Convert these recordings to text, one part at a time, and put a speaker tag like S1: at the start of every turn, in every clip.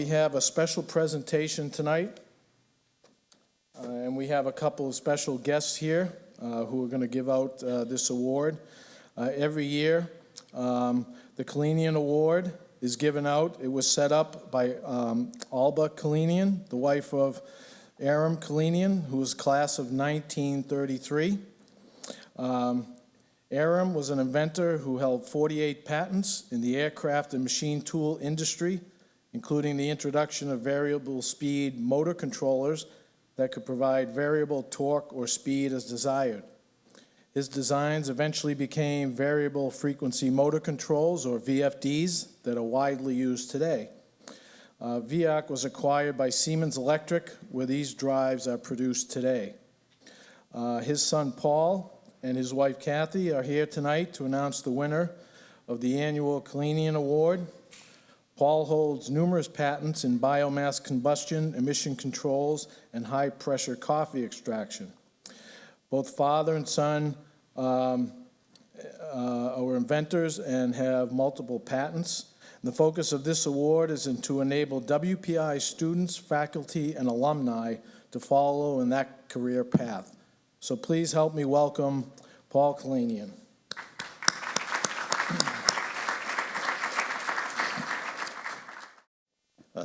S1: We have a special presentation tonight, and we have a couple of special guests here who are going to give out this award. Every year, the Kalenian Award is given out. It was set up by Alba Kalenian, the wife of Aram Kalenian, who was class of 1933. Aram was an inventor who held 48 patents in the aircraft and machine tool industry, including the introduction of variable speed motor controllers that could provide variable torque or speed as desired. His designs eventually became variable frequency motor controls, or VFDs, that are widely used today. VIAC was acquired by Siemens Electric, where these drives are produced today. His son Paul and his wife Kathy are here tonight to announce the winner of the annual Kalenian Award. Paul holds numerous patents in biomass combustion, emission controls, and high-pressure coffee extraction. Both father and son are inventors and have multiple patents. And the focus of this award is to enable WPI students, faculty, and alumni to follow in that career path. So please help me welcome Paul Kalenian.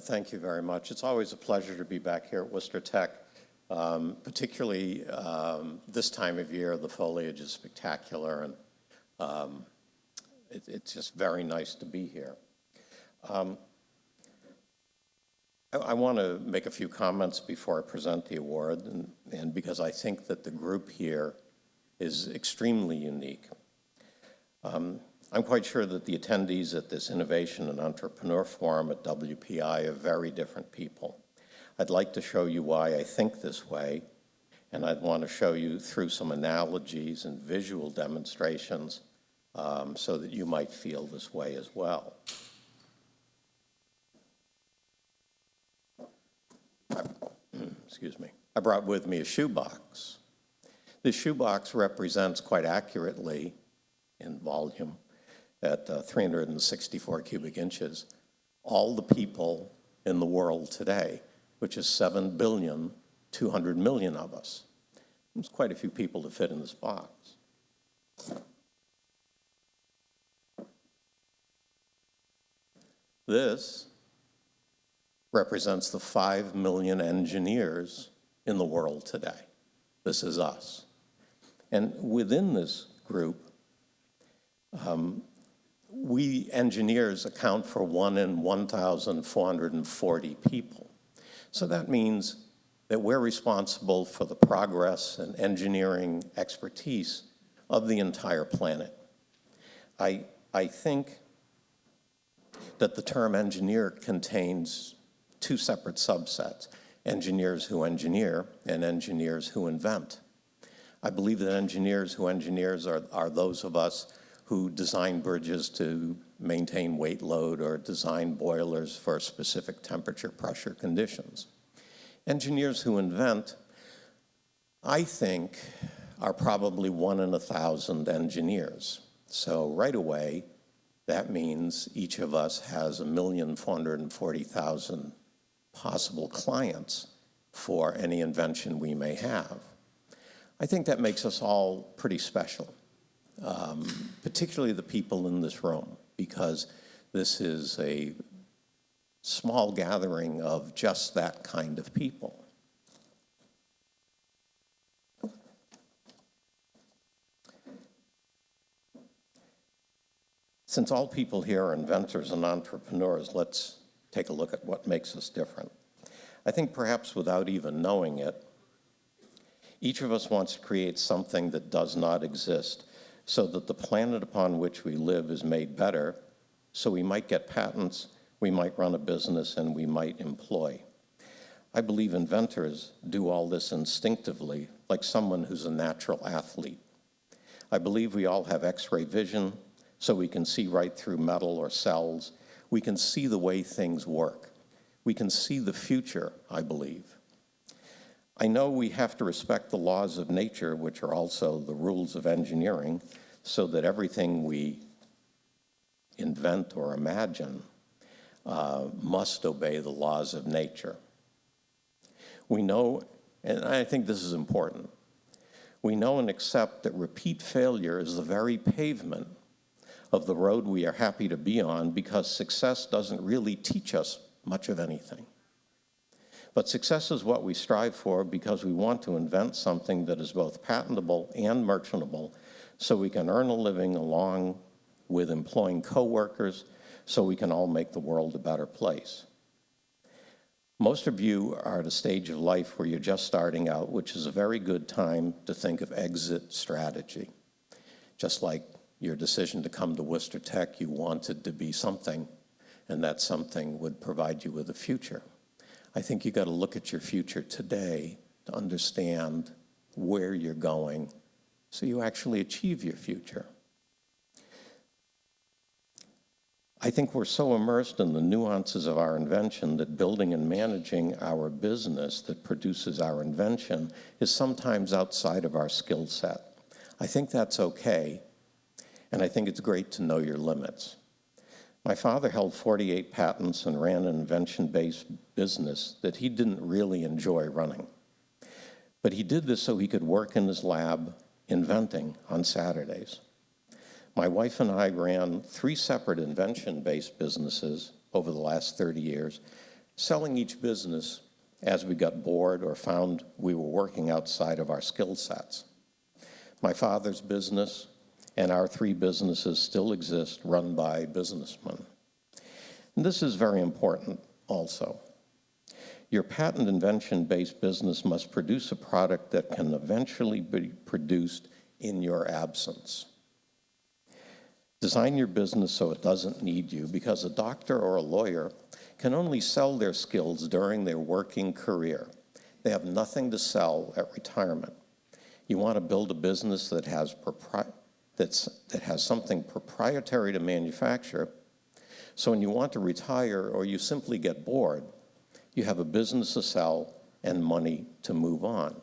S2: Thank you very much. It's always a pleasure to be back here at Worcester Tech, particularly this time of year. The foliage is spectacular, and it's just very nice to be here. I want to make a few comments before I present the award, and because I think that the group here is extremely unique. I'm quite sure that the attendees at this Innovation and Entrepreneur Forum at WPI are very different people. I'd like to show you why I think this way, and I'd want to show you through some analogies and visual demonstrations so that you might feel this way as well. Excuse me. I brought with me a shoebox. This shoebox represents quite accurately, in volume, at 364 cubic inches, all the people in the world today, which is 7,200,000,000 of us. There's quite a few people to fit in this box. This represents the 5 million engineers in the world today. This is us. And within this group, we engineers account for 1 in 1,440 people. So that means that we're responsible for the progress and engineering expertise of the entire planet. I think that the term engineer contains two separate subsets: engineers who engineer and engineers who invent. I believe that engineers who engineers are those of us who design bridges to maintain weight load or design boilers for specific temperature pressure conditions. Engineers who invent, I think, are probably 1 in 1,000 engineers. So right away, that means each of us has 1,440,000 possible clients for any invention we may have. I think that makes us all pretty special, particularly the people in this room, because this is a small gathering of just that kind of people. Since all people here are inventors and entrepreneurs, let's take a look at what makes us different. I think perhaps without even knowing it, each of us wants to create something that does not exist so that the planet upon which we live is made better, so we might get patents, we might run a business, and we might employ. I believe inventors do all this instinctively, like someone who's a natural athlete. I believe we all have X-ray vision, so we can see right through metal or cells. We can see the way things work. We can see the future, I believe. I know we have to respect the laws of nature, which are also the rules of engineering, so that everything we invent or imagine must obey the laws of nature. We know, and I think this is important, we know and accept that repeat failure is the very pavement of the road we are happy to be on, because success doesn't really teach us much of anything. But success is what we strive for because we want to invent something that is both patentable and merchantable, so we can earn a living along with employing coworkers, so we can all make the world a better place. Most of you are at a stage of life where you're just starting out, which is a very good time to think of exit strategy. Just like your decision to come to Worcester Tech, you wanted to be something, and that something would provide you with a future. I think you got to look at your future today to understand where you're going so you actually achieve your future. I think we're so immersed in the nuances of our invention that building and managing our business that produces our invention is sometimes outside of our skill set. I think that's okay, and I think it's great to know your limits. My father held 48 patents and ran an invention-based business that he didn't really enjoy running. But he did this so he could work in his lab inventing on Saturdays. My wife and I ran 3 separate invention-based businesses over the last 30 years, selling each business as we got bored or found we were working outside of our skill sets. My father's business and our 3 businesses still exist, run by businessmen. And this is very important also. Your patent invention-based business must produce a product that can eventually be produced in your absence. Design your business so it doesn't need you, because a doctor or a lawyer can only sell their skills during their working career. They have nothing to sell at retirement. You want to build a business that has something proprietary to manufacture, so when you want to retire or you simply get bored, you have a business to sell and money to move on.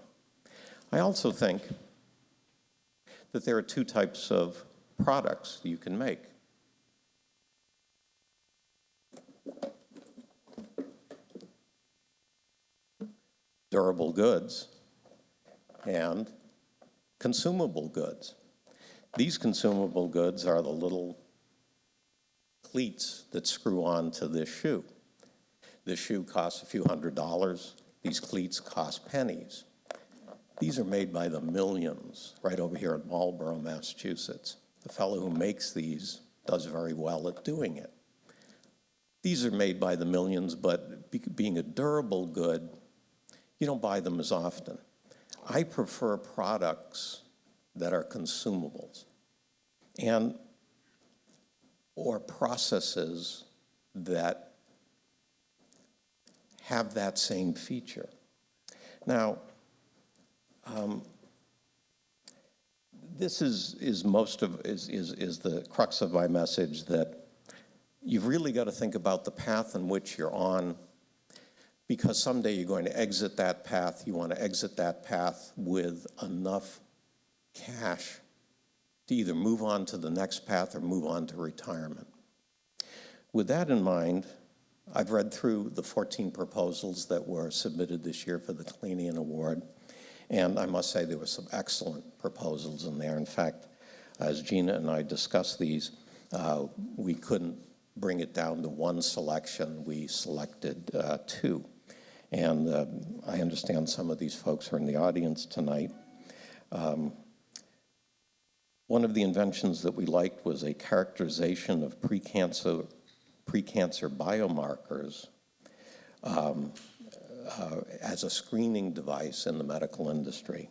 S2: I also think that there are 2 types of products you can make. Durable goods and consumable goods. These consumable goods are the little cleats that screw on to this shoe. This shoe costs a few $100s. These cleats cost pennies. These are made by the millions right over here in Marlborough, Massachusetts. The fellow who makes these does very well at doing it. These are made by the millions, but being a durable good, you don't buy them as often. I prefer products that are consumables or processes that have that same feature. Now, this is the crux of my message, that you've really got to think about the path in which you're on, because someday you're going to exit that path. You want to exit that path with enough cash to either move on to the next path or move on to retirement. With that in mind, I've read through the 14 proposals that were submitted this year for the Kalenian Award, and I must say there were some excellent proposals in there. In fact, as Gina and I discussed these, we couldn't bring it down to one selection. We selected 2. And I understand some of these folks are in the audience tonight. One of the inventions that we liked was a characterization of pre-cancer biomarkers as a screening device in the medical industry.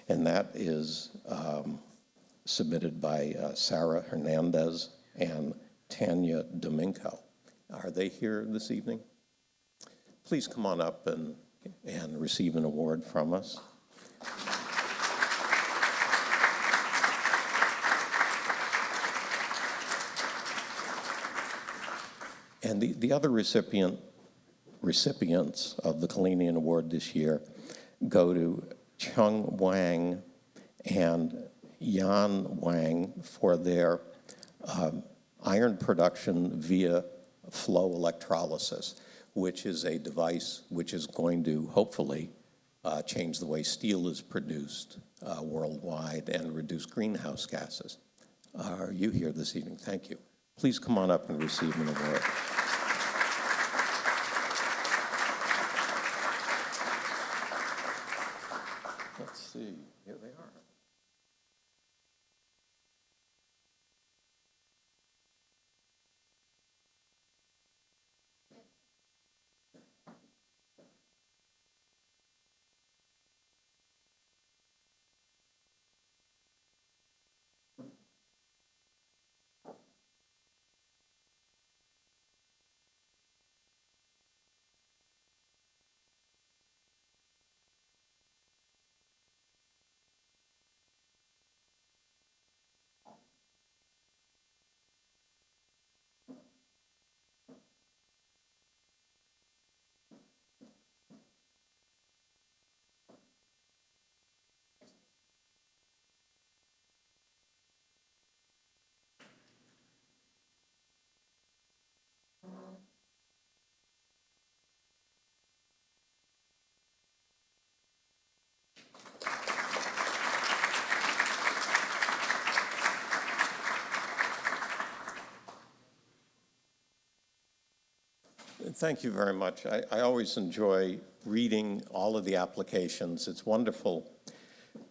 S2: And that is submitted by Sarah Hernandez and Tanja Dominko. Are they here this evening? Please come on up and receive an award from us. And the other recipients of the Kalenian Award this year go to Qiang Wang and Wang for their iron production via flow electrolysis, which is a device which is going to hopefully change the way steel is produced worldwide and reduce greenhouse gases. Are you here this evening? Thank you. Please come on up and receive an award. Let's see, here they are. Thank you very much. I always enjoy reading all of the applications. It's wonderful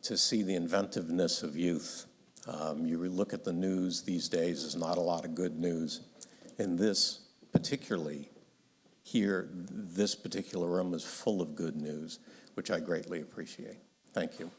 S2: to see the inventiveness of youth. You look at the news these days, there's not a lot of good news. In this particularly, here, this particular room is full of good news, which I greatly appreciate. Thank you.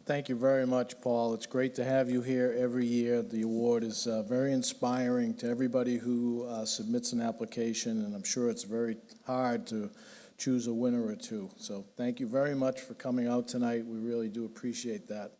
S1: Thank you very much, Paul. It's great to have you here every year. The award is very inspiring to everybody who submits an application, and I'm sure it's very hard to choose a winner or two. So thank you very much for coming out tonight. We really do appreciate that.